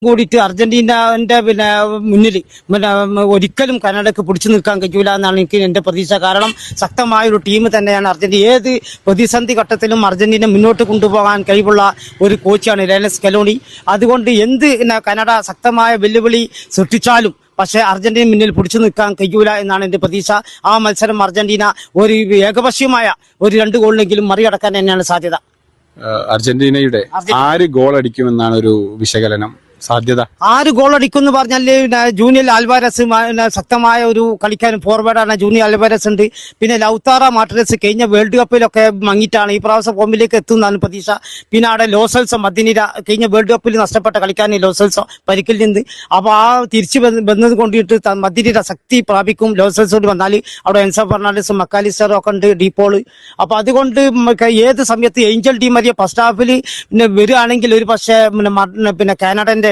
കൂടിയിട്ട് അർജന്റീനന്റെ മുന്നിൽ ഒരിക്കലും കാനഡക്ക് പിടിച്ചു നിൽക്കാൻ കഴിയൂല എന്നാണ് എനിക്ക് എന്റെ പ്രതീക്ഷ. കാരണം ശക്തമായ ഒരു ടീം തന്നെയാണ് അർജന്റീന. ഏത് പ്രതിസന്ധി ഘട്ടത്തിലും അർജന്റീന മുന്നോട്ട് കൊണ്ടുപോകാൻ കഴിവുള്ള ഒരു കോച്ചാണ് ലയണൽ സ്കലോണി. അതുകൊണ്ട് എന്ത് കാനഡ ശക്തമായ വെല്ലുവിളി സൃഷ്ടിച്ചാലും പക്ഷേ അർജന്റീന മുന്നിൽ പിടിച്ചു നിൽക്കാൻ കഴിയൂല എന്നാണ് എന്റെ പ്രതീക്ഷ. ആ മത്സരം അർജന്റീന ഒരു ഏകപക്ഷീയമായ ഒരു 2 ഗോളിനെങ്കിലും മറികടക്കാൻ തന്നെയാണ് സാധ്യത. അർജന്റീനയുടെ 6 ഗോൾ അടിക്കുമെന്നാണ് ഒരു വിശകലനം. സാധ്യത 6 ഗോൾ അടിക്കും എന്ന് പറഞ്ഞാല് ജൂനിയർ ആൽവാരസ് ശക്തമായ ഒരു കളിക്കാരൻ ഫോർവേഡാണ്. ജൂനിയർ ആൽവാരസ് ഉണ്ട്. പിന്നെ ലൗത്താറ മാർട്ടിനസ് കഴിഞ്ഞ വേൾഡ് കപ്പിലൊക്കെ മങ്ങിയിട്ടാണ് ഈ പ്രാവശ്യം ഫോമിലേക്ക് എത്തുന്നതാണ് പ്രതീക്ഷ. പിന്നെ അവിടെ ലോസൽസോ മദിനിര കഴിഞ്ഞ വേൾഡ് കപ്പിൽ നഷ്ടപ്പെട്ട കളിക്കാരൻ ലോസൽസോ പരിക്കിൽ നിന്ന്. അപ്പൊ ആ തിരിച്ചു വന്നത് കൊണ്ടിട്ട് മദിനിര ശക്തി പ്രാപിക്കും. ലോസൽസോട് വന്നാൽ അവിടെ എൻസോ ഫെർണാണ്ടസും മക്കാലിസ്റ്ററും ഒക്കെ ഉണ്ട്, ഡീപോള്. അപ്പൊ അതുകൊണ്ട് ഏത് സമയത്ത് ഏഞ്ചൽ ഡി മരിയ ഫസ്റ്റ് ഹാഫിൽ വരികയാണെങ്കിൽ ഒരു പക്ഷേ പിന്നെ കാനഡന്റെ